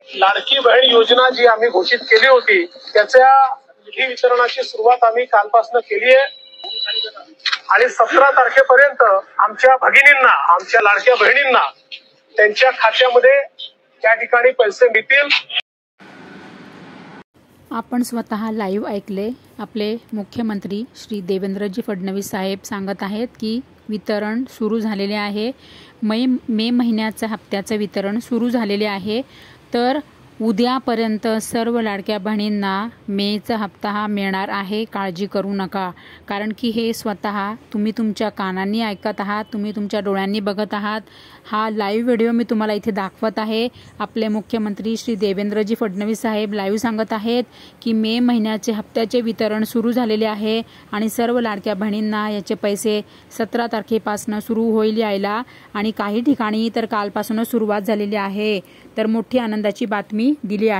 लाडकी बहीण योजना जी आम्ही घोषित केली होती त्याच्या निधी वितरणाची सुरुवात आम्ही कालपासून केली आहे आणि 17 तारखेपर्यंत आमच्या भगिनींना, आमच्या लाडक्या बहिणींना त्यांच्या खात्यामध्ये त्या ठिकाणी पैसे मिळतील। आपण स्वतः लाईव्ह ऐकले। आपले मुख्यमंत्री श्री देवेंद्रजी फडणवीस साहेब सांगत आहेत की वितरण सुरू झालेले आहे। मे महिन्याच्या हप्त्याचे वितरण सुरू झालेले आहे। तर उद्यापर्यंत सर्व लाडक्या बहिणींना मेचा हप्ता हा मिळणार आहे। काळजी करू नका, कारण की हे स्वतः तुम्ही तुमच्या कानांनी ऐकत आहात, तुम्ही तुमच्या डोळ्यांनी बघत आहात। हा लाईव्ह व्हिडिओ मी तुम्हाला इथे दाखवत आहे। आपले मुख्यमंत्री श्री देवेंद्रजी फडणवीस साहेब लाईव्ह सांगत आहेत की मे महिन्याचे हप्त्याचे वितरण सुरू झालेले आहे आणि सर्व लाडक्या बहिणींना याचे पैसे 17 तारखेपासून सुरू होईल यायला आणि काही ठिकाणी तर कालपासून सुरुवात झालेली आहे। तर मोठी आनंदाची बातमी दिली आहे।